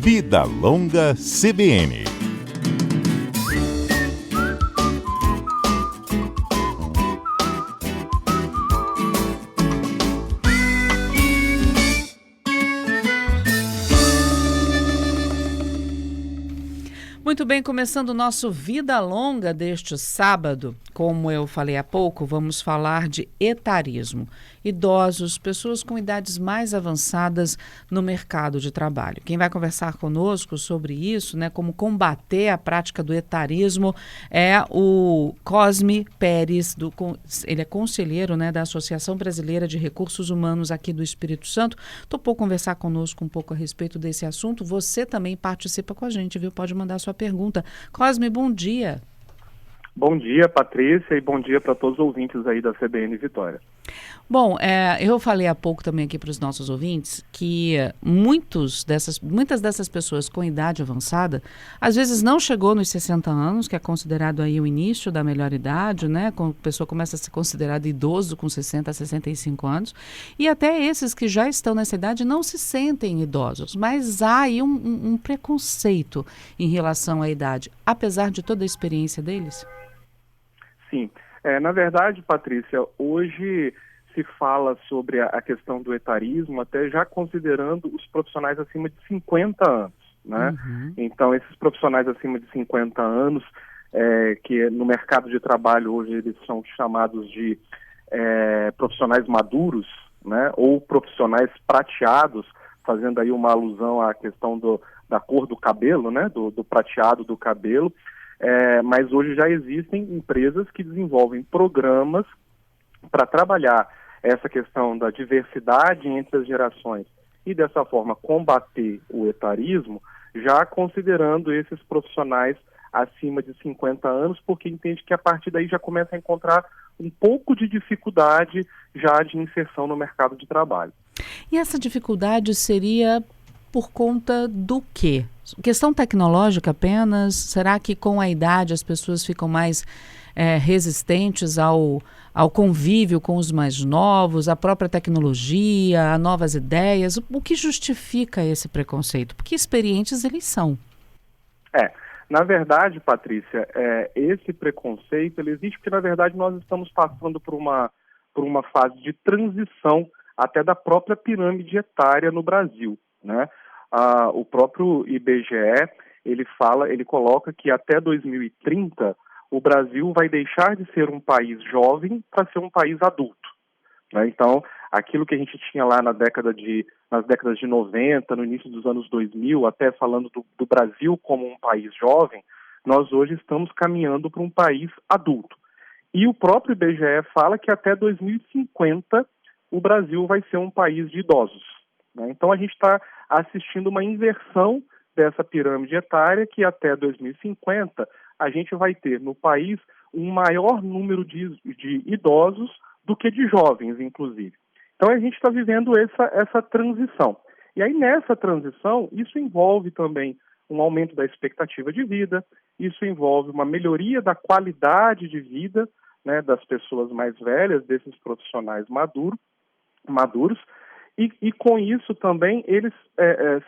Vida Longa CBN. Muito bem, começando o nosso Vida Longa deste sábado. Como eu falei há pouco, vamos falar de etarismo. Idosos, pessoas com idades mais avançadas no mercado de trabalho. Quem vai conversar conosco sobre isso, como combater a prática do etarismo, é o Cosme Pérez. Ele é conselheiro da Associação Brasileira de Recursos Humanos aqui do Espírito Santo. Topou conversar conosco um pouco a respeito desse assunto. Você também participa com a gente, viu? Pode mandar sua pergunta. Cosme, bom dia. Bom dia, Patrícia, e bom dia para todos os ouvintes aí da CBN Vitória. Bom, eu falei há pouco também aqui para os nossos ouvintes que muitas dessas pessoas com idade avançada, às vezes não chegou nos 60 anos, que é considerado aí o início da melhor idade, quando a pessoa começa a ser considerada idoso com 60 a 65 anos, e até esses que já estão nessa idade não se sentem idosos, mas há aí um preconceito em relação à idade, apesar de toda a experiência deles? Sim, na verdade, Patrícia, hoje se fala sobre a questão do etarismo, até já considerando os profissionais acima de 50 anos, né? Uhum. Então, esses profissionais acima de 50 anos, que no mercado de trabalho hoje eles são chamados de profissionais maduros, né? Ou profissionais prateados, fazendo aí uma alusão à questão da cor do cabelo, né? Do prateado do cabelo. Mas hoje já existem empresas que desenvolvem programas para trabalhar essa questão da diversidade entre as gerações e, dessa forma, combater o etarismo, já considerando esses profissionais acima de 50 anos, porque entende que a partir daí já começa a encontrar um pouco de dificuldade já de inserção no mercado de trabalho. E essa dificuldade seria por conta do quê? Questão tecnológica apenas? Será que com a idade as pessoas ficam mais resistentes ao convívio com os mais novos, à própria tecnologia, a novas ideias? O que justifica esse preconceito? Porque experientes eles são. Na verdade, Patrícia, esse preconceito ele existe porque, na verdade, nós estamos passando por uma fase de transição até da própria pirâmide etária no Brasil, né? O próprio IBGE, ele coloca que até 2030 o Brasil vai deixar de ser um país jovem para ser um país adulto, né? Então, aquilo que a gente tinha lá nas décadas de 90, no início dos anos 2000, até falando do Brasil como um país jovem, nós hoje estamos caminhando para um país adulto. E o próprio IBGE fala que até 2050 o Brasil vai ser um país de idosos, né? Então, a gente está assistindo uma inversão dessa pirâmide etária que até 2050 a gente vai ter no país um maior número de idosos do que de jovens, inclusive. Então a gente está vivendo essa transição. E aí nessa transição, isso envolve também um aumento da expectativa de vida, isso envolve uma melhoria da qualidade de vida, né, das pessoas mais velhas, desses profissionais maduros. E com isso também eles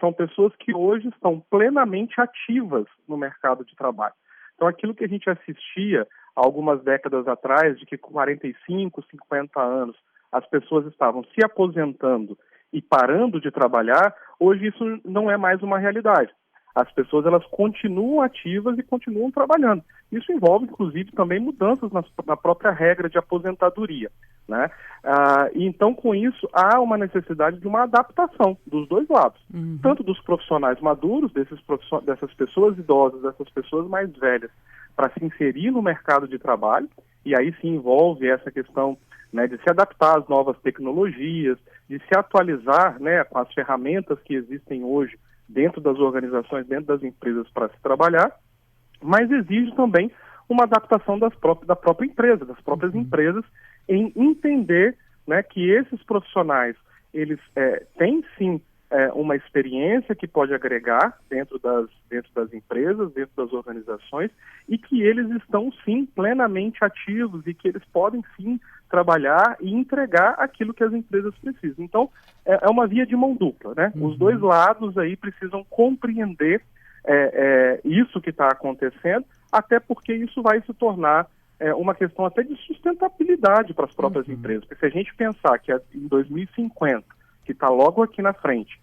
são pessoas que hoje estão plenamente ativas no mercado de trabalho. Então aquilo que a gente assistia há algumas décadas atrás, de que com 45, 50 anos as pessoas estavam se aposentando e parando de trabalhar, hoje isso não é mais uma realidade. As pessoas elas continuam ativas e continuam trabalhando. Isso envolve, inclusive, também mudanças na própria regra de aposentadoria, né? E então, com isso, há uma necessidade de uma adaptação dos dois lados. Uhum. Tanto dos profissionais maduros, dessas pessoas idosas, dessas pessoas mais velhas, para se inserir no mercado de trabalho, e aí sim envolve essa questão, né, de se adaptar às novas tecnologias, de se atualizar, né, com as ferramentas que existem hoje dentro das organizações, dentro das empresas para se trabalhar, mas exige também uma adaptação da própria empresa, das próprias empresas, em entender, né, que esses profissionais, eles têm sim uma experiência que pode agregar dentro das empresas, dentro das organizações, e que eles estão sim plenamente ativos e que eles podem sim trabalhar e entregar aquilo que as empresas precisam. Então, é uma via de mão dupla, né? Os dois lados aí precisam compreender isso que está acontecendo, até porque isso vai se tornar uma questão até de sustentabilidade para as próprias empresas. Porque se a gente pensar que em 2050, que está logo aqui na frente,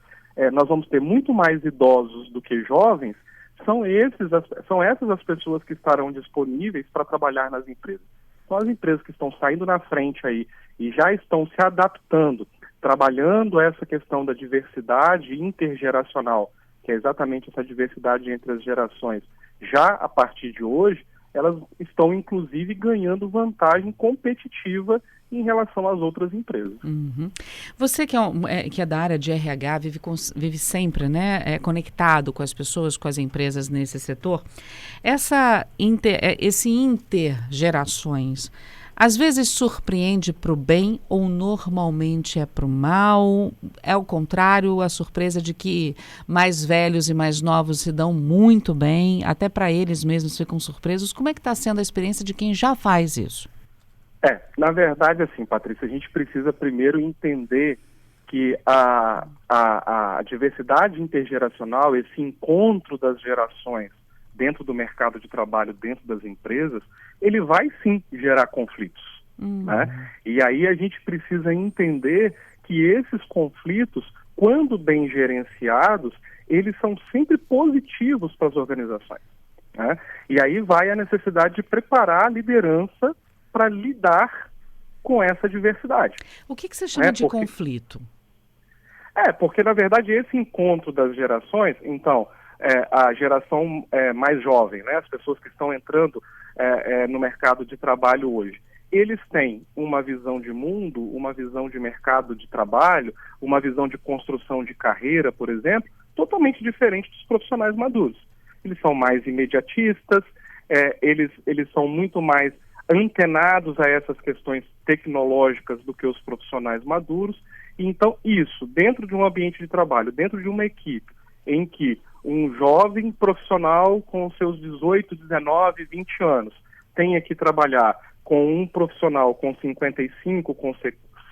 nós vamos ter muito mais idosos do que jovens, são essas as pessoas que estarão disponíveis para trabalhar nas empresas. São as empresas que estão saindo na frente aí e já estão se adaptando, trabalhando essa questão da diversidade intergeracional, que é exatamente essa diversidade entre as gerações. Já a partir de hoje, elas estão inclusive ganhando vantagem competitiva em relação às outras empresas. Você que é da área de RH, vive sempre, né, conectado com as pessoas, com as empresas nesse setor. Esse intergerações, às vezes surpreende para o bem ou normalmente é para o mal? É o contrário, a surpresa de que mais velhos e mais novos se dão muito bem, até para eles mesmos ficam surpresos. Como é que está sendo a experiência de quem já faz isso? Na verdade, assim, Patrícia, a gente precisa primeiro entender que a diversidade intergeracional, esse encontro das gerações dentro do mercado de trabalho, dentro das empresas, ele vai sim gerar conflitos, né? E aí a gente precisa entender que esses conflitos, quando bem gerenciados, eles são sempre positivos para as organizações, né? E aí vai a necessidade de preparar a liderança para lidar com essa diversidade. O que você chama de conflito? Porque na verdade esse encontro das gerações, então, a geração mais jovem, né, as pessoas que estão entrando no mercado de trabalho hoje, eles têm uma visão de mundo, uma visão de mercado de trabalho, uma visão de construção de carreira, por exemplo, totalmente diferente dos profissionais maduros. Eles são mais imediatistas, eles são muito mais antenados a essas questões tecnológicas do que os profissionais maduros. Então, isso, dentro de um ambiente de trabalho, dentro de uma equipe, em que um jovem profissional com seus 18, 19, 20 anos tenha que trabalhar com um profissional com 55, com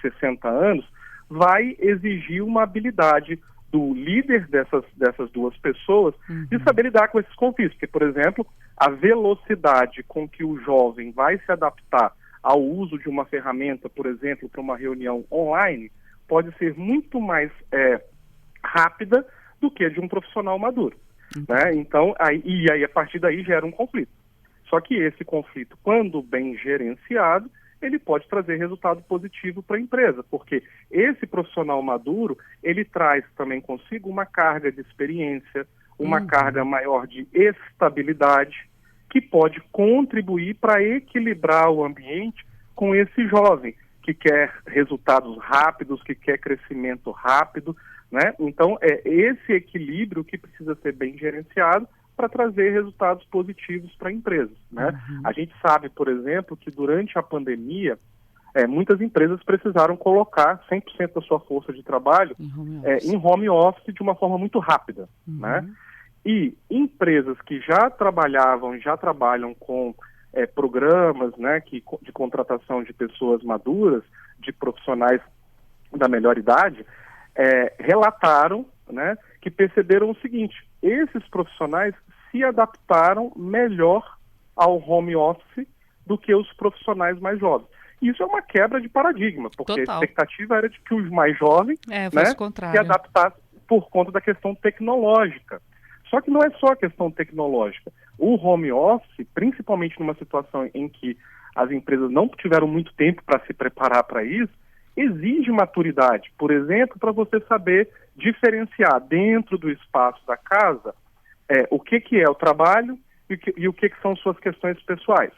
60 anos, vai exigir uma habilidade do líder dessas duas pessoas de saber lidar com esses conflitos. Porque, por exemplo, a velocidade com que o jovem vai se adaptar ao uso de uma ferramenta, por exemplo, para uma reunião online, pode ser muito mais rápida do que a de um profissional maduro, né? Então, aí a partir daí gera um conflito. Só que esse conflito, quando bem gerenciado, ele pode trazer resultado positivo para a empresa, porque esse profissional maduro, ele traz também consigo uma carga de experiência, uma carga maior de estabilidade, que pode contribuir para equilibrar o ambiente com esse jovem, que quer resultados rápidos, que quer crescimento rápido, né? Então, é esse equilíbrio que precisa ser bem gerenciado para trazer resultados positivos para empresas, né? A gente sabe, por exemplo, que durante a pandemia, muitas empresas precisaram colocar 100% da sua força de trabalho em home office de uma forma muito rápida, né? E empresas que já trabalham com programas, né, de contratação de pessoas maduras, de profissionais da melhor idade, relataram, né, que perceberam o seguinte: esses profissionais se adaptaram melhor ao home office do que os profissionais mais jovens. Isso é uma quebra de paradigma, porque Total. A expectativa era de que os mais jovens se adaptassem por conta da questão tecnológica. Só que não é só a questão tecnológica. O home office, principalmente numa situação em que as empresas não tiveram muito tempo para se preparar para isso, exige maturidade. Por exemplo, para você saber diferenciar dentro do espaço da casa o que é o trabalho e o que são suas questões pessoais,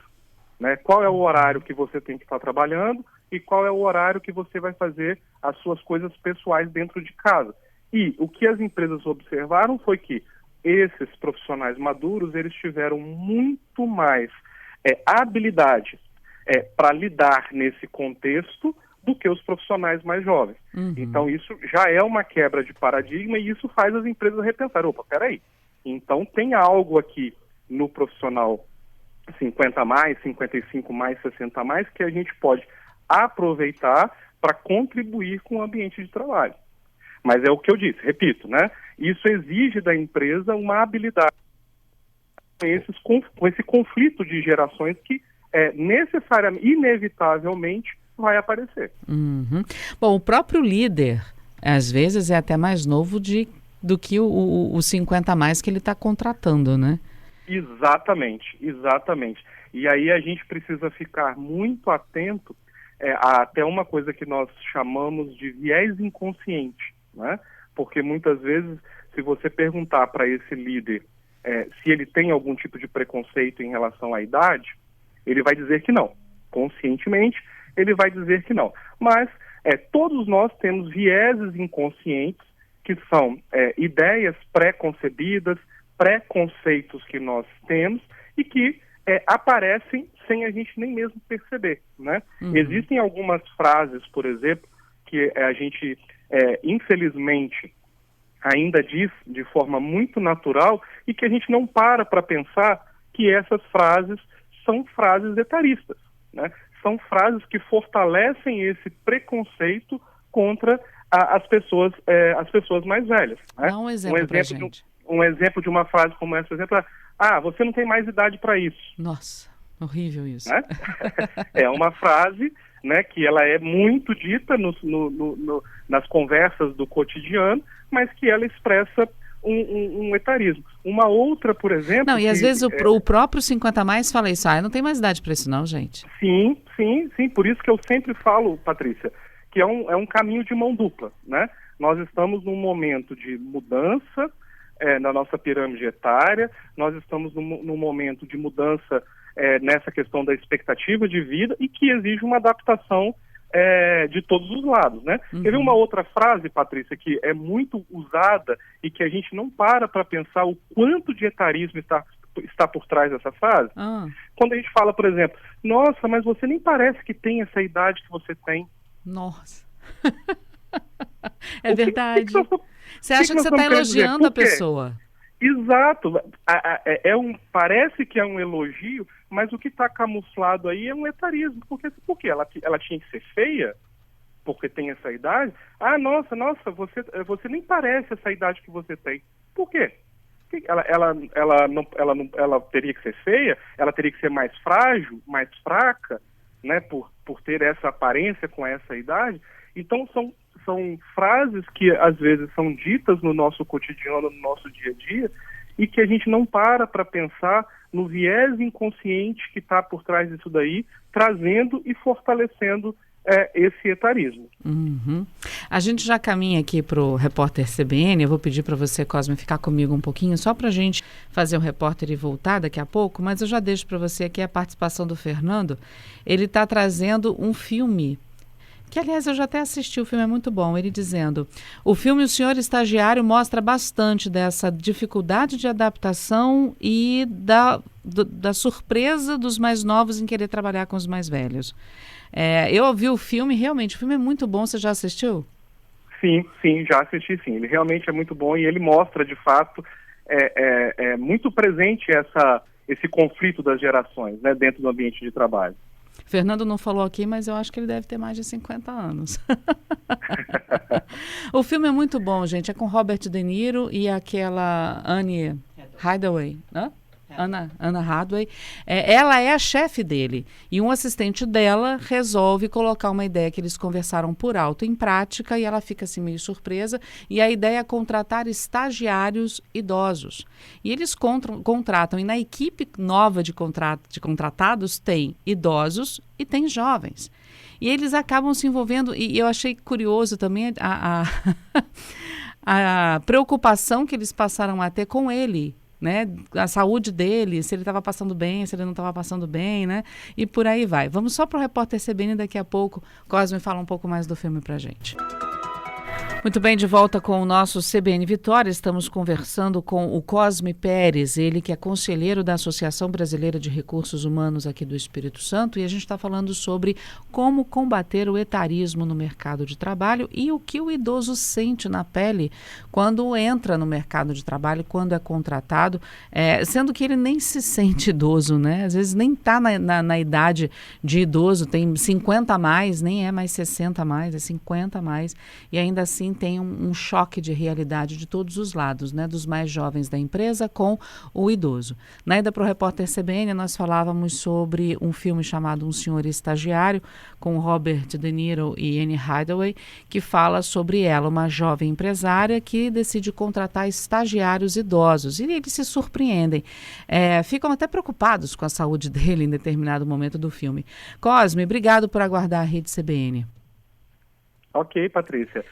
né? Qual é o horário que você tem que estar trabalhando e qual é o horário que você vai fazer as suas coisas pessoais dentro de casa. E o que as empresas observaram foi que esses profissionais maduros, eles tiveram muito mais habilidade para lidar nesse contexto do que os profissionais mais jovens. Então isso já é uma quebra de paradigma e isso faz as empresas repensar. Opa, peraí, então tem algo aqui no profissional 50 mais, 55 mais, 60 mais, que a gente pode aproveitar para contribuir com o ambiente de trabalho. Mas é o que eu disse, repito, né? Isso exige da empresa uma habilidade com esse conflito de gerações que necessariamente, inevitavelmente, vai aparecer. Uhum. Bom, o próprio líder, às vezes, é até mais novo do que o 50 a mais que ele está contratando, né? Exatamente. E aí a gente precisa ficar muito atento a até uma coisa que nós chamamos de viés inconsciente, né? Porque muitas vezes, se você perguntar para esse líder se ele tem algum tipo de preconceito em relação à idade, ele vai dizer que não. Conscientemente, ele vai dizer que não. Mas todos nós temos vieses inconscientes, que são ideias pré-concebidas, preconceitos que nós temos e que aparecem sem a gente nem mesmo perceber, né? Uhum. Existem algumas frases, por exemplo, que a gente, infelizmente, ainda diz de forma muito natural e que a gente não para pensar que essas frases são frases etaristas, né? São frases que fortalecem esse preconceito contra as pessoas mais velhas, né? Dá um exemplo pra gente. Um exemplo de uma frase como essa, por exemplo, você não tem mais idade para isso. Nossa, horrível isso. Né? É uma frase, né, que ela é muito dita nas conversas do cotidiano, mas que ela expressa um etarismo. Uma outra, por exemplo... Não, e às vezes o próprio 50 a mais fala isso, não tem mais idade para isso não, gente. Sim, por isso que eu sempre falo, Patrícia, que é um caminho de mão dupla, né? Nós estamos num momento de mudança na nossa pirâmide etária, nós estamos num momento de mudança nessa questão da expectativa de vida e que exige uma adaptação de todos os lados, né? Uhum. Teve uma outra frase, Patrícia, que é muito usada e que a gente não para pensar o quanto de etarismo está por trás dessa frase. Quando a gente fala, por exemplo, nossa, mas você nem parece que tem essa idade que você tem. Nossa. É verdade. Você acha que você está elogiando a pessoa? Exato. Parece que é um elogio, mas o que está camuflado aí é um etarismo. Por quê? Ela tinha que ser feia? Porque tem essa idade? Nossa, você nem parece essa idade que você tem. Por quê? Ela teria que ser feia? Ela teria que ser mais frágil, mais fraca, né? Por ter essa aparência com essa idade? Então, são frases que às vezes são ditas no nosso cotidiano, no nosso dia a dia, e que a gente não para pensar no viés inconsciente que está por trás disso daí, trazendo e fortalecendo esse etarismo. Uhum. A gente já caminha aqui para o repórter CBN. Eu vou pedir para você, Cosme, ficar comigo um pouquinho, só para a gente fazer o repórter e voltar daqui a pouco, mas eu já deixo para você aqui a participação do Fernando. Ele está trazendo um filme que, aliás, eu já até assisti, o filme é muito bom. Ele dizendo, o filme O Senhor Estagiário mostra bastante dessa dificuldade de adaptação e da surpresa dos mais novos em querer trabalhar com os mais velhos. Eu ouvi o filme, realmente, o filme é muito bom. Você já assistiu? Sim, já assisti, sim. Ele realmente é muito bom e ele mostra, de fato, muito presente esse conflito das gerações, né, dentro do ambiente de trabalho. Fernando não falou aqui, mas eu acho que ele deve ter mais de 50 anos. O filme é muito bom, gente. É com Robert De Niro e aquela Anne Hathaway, né? Anna Hathaway. Ela é a chefe dele. E um assistente dela resolve colocar uma ideia que eles conversaram por alto em prática e ela fica assim meio surpresa. E a ideia é contratar estagiários idosos. E eles contratam. E na equipe nova de contratados tem idosos e tem jovens. E eles acabam se envolvendo. E eu achei curioso também a preocupação que eles passaram a ter com ele, né? A saúde dele, se ele estava passando bem, se ele não estava passando bem, né? E por aí vai. Vamos só para o repórter CBN daqui a pouco. Cosme fala um pouco mais do filme pra gente. Muito bem, de volta com o nosso CBN Vitória, estamos conversando com o Cosme Pérez, ele que é conselheiro da Associação Brasileira de Recursos Humanos aqui do Espírito Santo, e a gente está falando sobre como combater o etarismo no mercado de trabalho e o que o idoso sente na pele quando entra no mercado de trabalho, quando é contratado, sendo que ele nem se sente idoso, né? Às vezes nem está na idade de idoso, tem 50 a mais, nem é mais 60 a mais, é 50 a mais, e ainda assim tem um choque de realidade de todos os lados, né? Dos mais jovens da empresa com o idoso. Na ida para o Repórter CBN, nós falávamos sobre um filme chamado Um Senhor Estagiário, com Robert De Niro e Anne Hathaway, que fala sobre ela, uma jovem empresária que decide contratar estagiários idosos. E eles se surpreendem. Ficam até preocupados com a saúde dele em determinado momento do filme. Cosme, obrigado por aguardar a Rede CBN. Ok, Patrícia.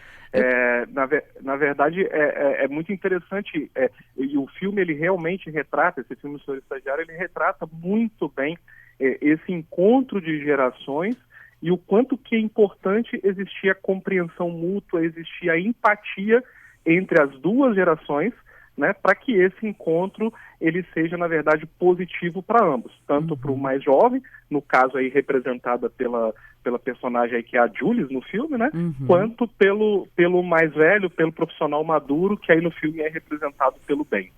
Na verdade, é muito interessante, e o filme, ele realmente retrata, esse filme sobre estagiário, ele retrata muito bem esse encontro de gerações e o quanto que é importante existir a compreensão mútua, existir a empatia entre as duas gerações, né, para que esse encontro ele seja, na verdade, positivo para ambos, tanto para o mais jovem, no caso aí representada pela personagem aí que é a Jules no filme, né, quanto pelo mais velho, pelo profissional maduro, que aí no filme é representado pelo Ben.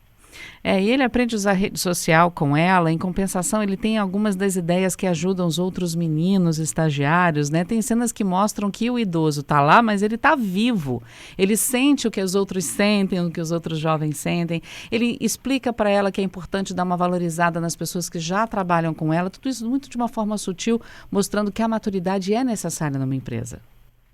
E ele aprende a usar a rede social com ela, em compensação ele tem algumas das ideias que ajudam os outros meninos estagiários, né? Tem cenas que mostram que o idoso está lá, mas ele está vivo, ele sente o que os outros sentem, o que os outros jovens sentem, ele explica para ela que é importante dar uma valorizada nas pessoas que já trabalham com ela, tudo isso muito de uma forma sutil, mostrando que a maturidade é necessária numa empresa.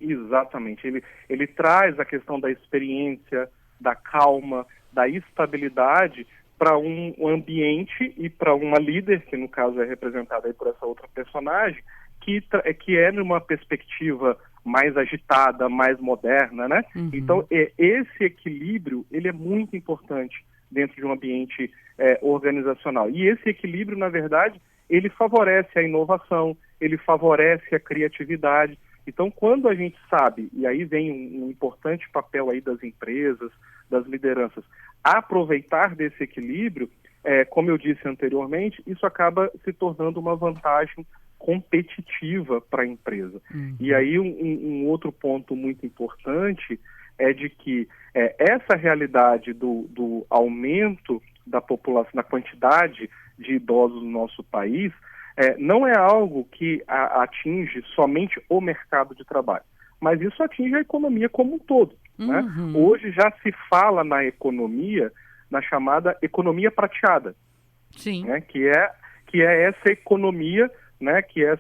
Exatamente, ele traz a questão da experiência, da calma, da estabilidade para um ambiente e para uma líder, que no caso é representada aí por essa outra personagem, que é numa perspectiva mais agitada, mais moderna, né? Então, esse equilíbrio, ele é muito importante dentro de um ambiente organizacional. E esse equilíbrio, na verdade, ele favorece a inovação, ele favorece a criatividade. Então, quando a gente sabe, e aí vem um importante papel aí das empresas, das lideranças, aproveitar desse equilíbrio, como eu disse anteriormente, isso acaba se tornando uma vantagem competitiva para a empresa. E aí um outro ponto muito importante é de que essa realidade do aumento da população, da quantidade de idosos no nosso país, não é algo que atinge somente o mercado de trabalho, mas isso atinge a economia como um todo. Né? Hoje já se fala na economia, na chamada economia prateada. Sim. Né? Que é essa economia, né? Que é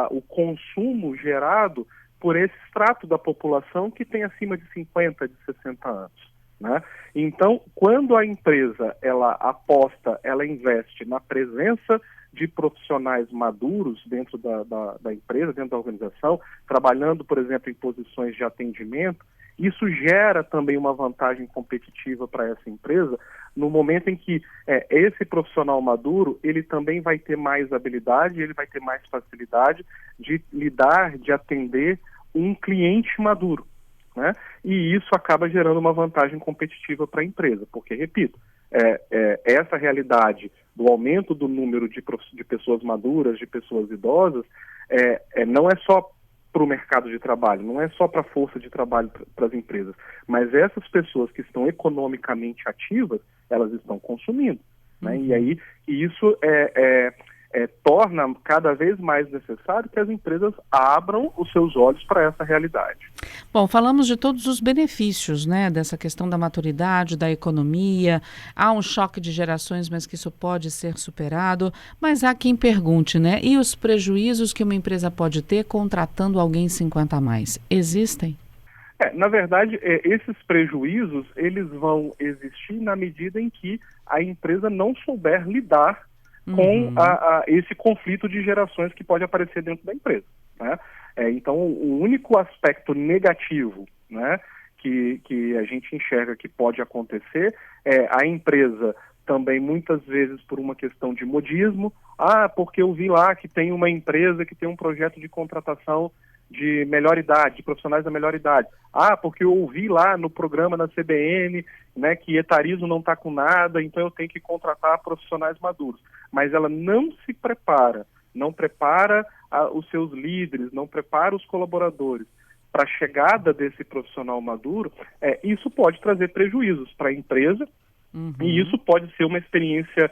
o consumo gerado por esse extrato da população que tem acima de 50, de 60 anos. Né? Então, quando a empresa ela aposta, ela investe na presença de profissionais maduros dentro da empresa, dentro da organização, trabalhando, por exemplo, em posições de atendimento, isso gera também uma vantagem competitiva para essa empresa, no momento em que esse profissional maduro, ele também vai ter mais habilidade, ele vai ter mais facilidade de lidar, de atender um cliente maduro. Né? E isso acaba gerando uma vantagem competitiva para a empresa, porque, repito, essa realidade do aumento do número de pessoas maduras, de pessoas idosas, não é só para o mercado de trabalho, não é só para a força de trabalho para as empresas, mas essas pessoas que estão economicamente ativas, elas estão consumindo. Né? E aí isso torna cada vez mais necessário que as empresas abram os seus olhos para essa realidade. Bom, falamos de todos os benefícios, né, dessa questão da maturidade, da economia. Há um choque de gerações, mas que isso pode ser superado. Mas há quem pergunte, né, e os prejuízos que uma empresa pode ter contratando alguém 50 a mais? Existem? Na verdade, esses prejuízos, eles vão existir na medida em que a empresa não souber lidar com esse conflito de gerações que pode aparecer dentro da empresa. Né? Então, o único aspecto negativo, né, que a gente enxerga que pode acontecer é a empresa também, muitas vezes, por uma questão de modismo, porque eu vi lá que tem uma empresa que tem um projeto de contratação melhor idade, de profissionais da melhor idade. Ah, porque eu ouvi lá no programa na CBN, né, que etarismo não está com nada, então eu tenho que contratar profissionais maduros. Mas ela não se prepara, não prepara os seus líderes, não prepara os colaboradores para a chegada desse profissional maduro, isso pode trazer prejuízos para a empresa, e isso pode ser uma experiência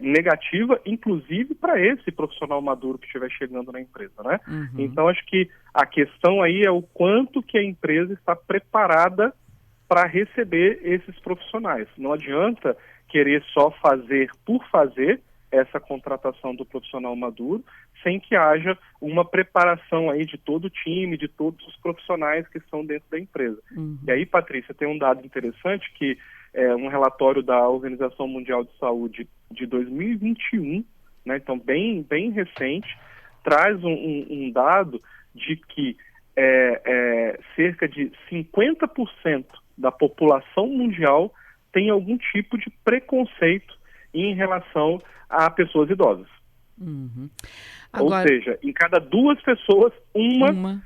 negativa, inclusive para esse profissional maduro que estiver chegando na empresa, né? Então, acho que a questão aí é o quanto que a empresa está preparada para receber esses profissionais. Não adianta querer só fazer por fazer essa contratação do profissional maduro, sem que haja uma preparação aí de todo o time, de todos os profissionais que estão dentro da empresa. E aí, Patrícia, tem um dado interessante que um relatório da Organização Mundial de Saúde de 2021, né, então bem recente, traz um dado de que cerca de 50% da população mundial tem algum tipo de preconceito em relação a pessoas idosas. Agora, ou seja, em cada 2 pessoas, uma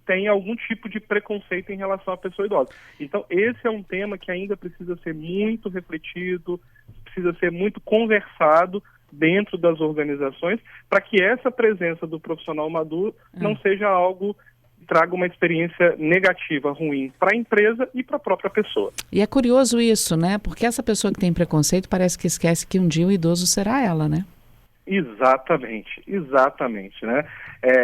tem algum tipo de preconceito em relação à pessoa idosa. Então, esse é um tema que ainda precisa ser muito refletido, precisa ser muito conversado dentro das organizações, para que essa presença do profissional maduro não seja algo que traga uma experiência negativa, ruim para a empresa e para a própria pessoa. E é curioso isso, né? Porque essa pessoa que tem preconceito parece que esquece que um dia o idoso será ela, né? Exatamente, né?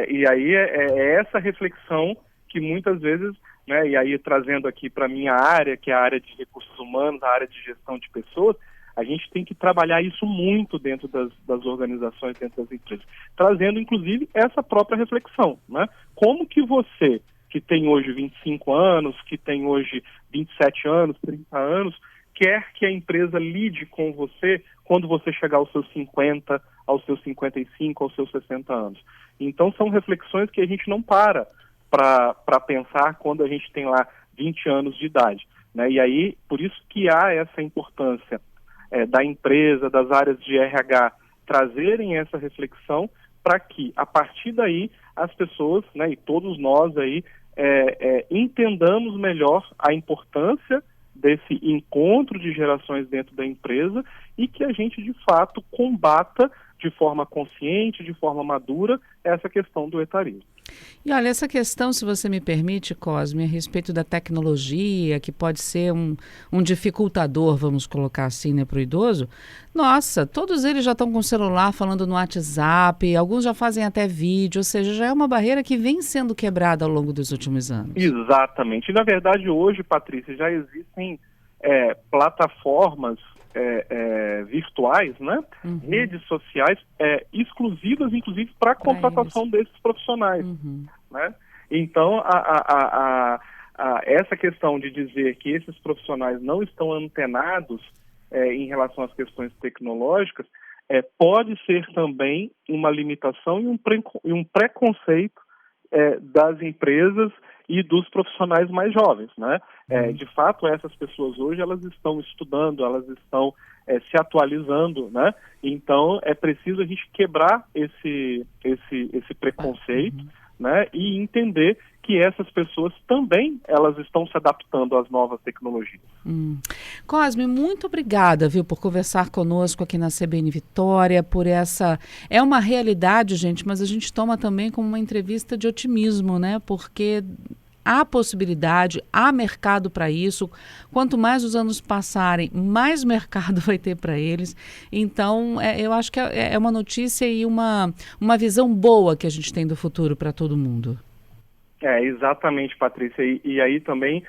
E aí é essa reflexão que muitas vezes, né, e aí trazendo aqui para a minha área, que é a área de recursos humanos, a área de gestão de pessoas, a gente tem que trabalhar isso muito dentro das organizações, dentro das empresas, trazendo inclusive essa própria reflexão, né? Como que você, que tem hoje 25 anos, que tem hoje 27 anos, 30 anos, quer que a empresa lide com você quando você chegar aos seus 50, aos seus 55, aos seus 60 anos. Então, são reflexões que a gente não para pensar quando a gente tem lá 20 anos de idade, né? E aí, por isso que há essa importância da empresa, das áreas de RH, trazerem essa reflexão para que, a partir daí, as pessoas, né, e todos nós aí, entendamos melhor a importância desse encontro de gerações dentro da empresa e que a gente, de fato, combata de forma consciente, de forma madura, essa questão do etarismo. E olha, essa questão, se você me permite, Cosme, a respeito da tecnologia, que pode ser um dificultador, vamos colocar assim, né, para o idoso, nossa, todos eles já estão com o celular falando no WhatsApp, alguns já fazem até vídeo, ou seja, já é uma barreira que vem sendo quebrada ao longo dos últimos anos. Exatamente. E, na verdade, hoje, Patrícia, já existem plataformas virtuais, né? Redes sociais exclusivas, inclusive, para a contratação desses profissionais. Né? Então, essa questão de dizer que esses profissionais não estão antenados em relação às questões tecnológicas pode ser também uma limitação e um preconceito das empresas e dos profissionais mais jovens, né? De fato, essas pessoas hoje, elas estão estudando, elas estão se atualizando, né? Então, é preciso a gente quebrar esse preconceito, né? E entender que essas pessoas também, elas estão se adaptando às novas tecnologias. Cosme, muito obrigada, viu, por conversar conosco aqui na CBN Vitória, por essa... É uma realidade, gente, mas a gente toma também como uma entrevista de otimismo, né? Porque há possibilidade, há mercado para isso. Quanto mais os anos passarem, mais mercado vai ter para eles. Então, eu acho que é uma notícia e uma visão boa que a gente tem do futuro para todo mundo. Exatamente, Patrícia. E aí também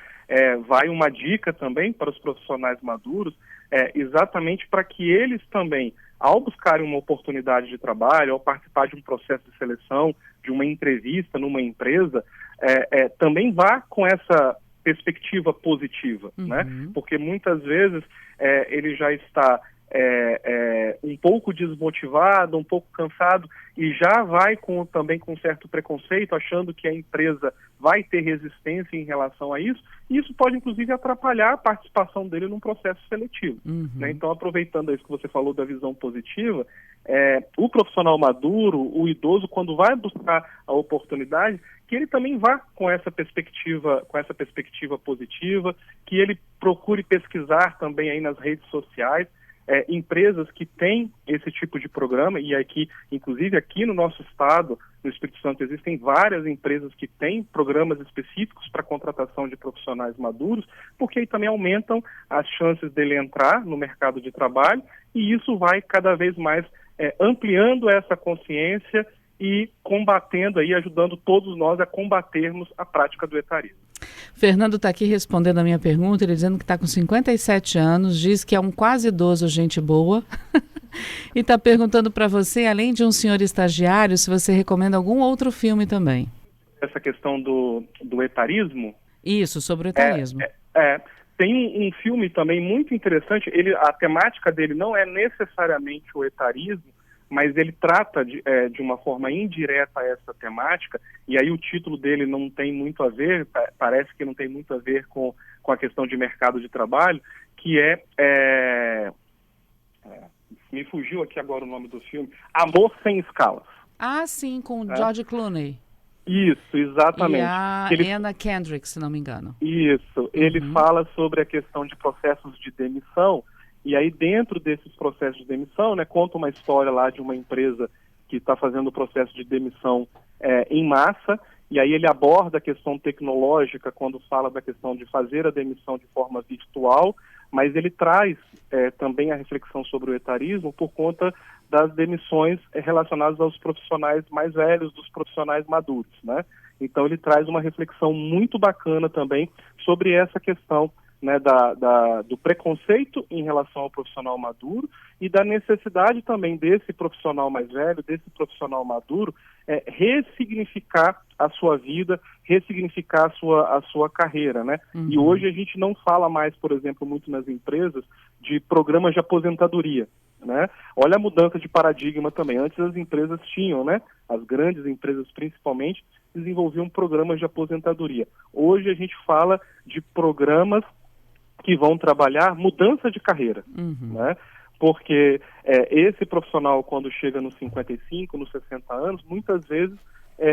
vai uma dica também para os profissionais maduros, exatamente para que eles também, ao buscarem uma oportunidade de trabalho, ao participar de um processo de seleção, de uma entrevista numa empresa, também vá com essa perspectiva positiva, né? Porque muitas vezes ele já está um pouco desmotivado, um pouco cansado e já vai também com certo preconceito, achando que a empresa vai ter resistência em relação a isso, e isso pode inclusive atrapalhar a participação dele num processo seletivo. Né? Então, aproveitando isso que você falou da visão positiva, o profissional maduro, o idoso, quando vai buscar a oportunidade, que ele também vá com essa perspectiva positiva, que ele procure pesquisar também aí nas redes sociais, empresas que têm esse tipo de programa, e aqui, inclusive aqui no nosso estado, no Espírito Santo, existem várias empresas que têm programas específicos para contratação de profissionais maduros, porque aí também aumentam as chances dele entrar no mercado de trabalho, e isso vai cada vez mais ampliando essa consciência e combatendo aí, ajudando todos nós a combatermos a prática do etarismo. Fernando está aqui respondendo a minha pergunta, ele dizendo que está com 57 anos, diz que é um quase idoso gente boa e está perguntando para você, além de Um Senhor Estagiário, se você recomenda algum outro filme também. Essa questão do etarismo? Isso, sobre o etarismo. Tem um filme também muito interessante, a temática dele não é necessariamente o etarismo, mas ele trata de uma forma indireta essa temática, e aí o título dele não tem muito a ver, parece que não tem muito a ver com a questão de mercado de trabalho, que me fugiu aqui agora o nome do filme, Amor Sem Escalas. Ah, sim, com o George Clooney. Isso, exatamente. E a Anna Kendrick, se não me engano. Isso, ele fala sobre a questão de processos de demissão, e aí dentro desses processos de demissão, né, conta uma história lá de uma empresa que está fazendo o processo de demissão em massa, e aí ele aborda a questão tecnológica quando fala da questão de fazer a demissão de forma virtual, mas ele traz também a reflexão sobre o etarismo por conta das demissões relacionadas aos profissionais mais velhos, dos profissionais maduros, né? Então ele traz uma reflexão muito bacana também sobre essa questão, né, do preconceito em relação ao profissional maduro e da necessidade também desse profissional mais velho, desse profissional maduro, ressignificar a sua vida, ressignificar a sua carreira, né? E hoje a gente não fala mais, por exemplo, muito nas empresas, de programas de aposentadoria, né? Olha a mudança de paradigma também. Antes as empresas tinham, né? As grandes empresas principalmente, desenvolviam programas de aposentadoria. Hoje a gente fala de programas que vão trabalhar mudança de carreira, né? Porque esse profissional, quando chega nos 55, nos 60 anos, muitas vezes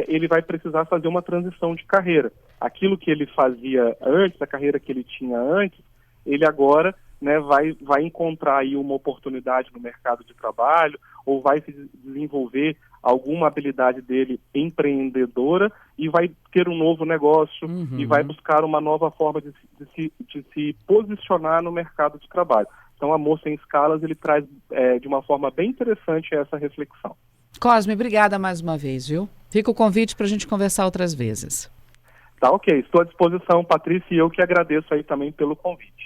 ele vai precisar fazer uma transição de carreira. Aquilo que ele fazia antes, a carreira que ele tinha antes, ele agora, né, vai encontrar aí uma oportunidade no mercado de trabalho, ou vai se desenvolver alguma habilidade dele empreendedora e vai ter um novo negócio e vai buscar uma nova forma de se posicionar no mercado de trabalho. Então, Amor Sem Escalas, ele traz de uma forma bem interessante essa reflexão. Cosme, obrigada mais uma vez, viu? Fica o convite para a gente conversar outras vezes. Tá ok, estou à disposição, Patrícia, e eu que agradeço aí também pelo convite.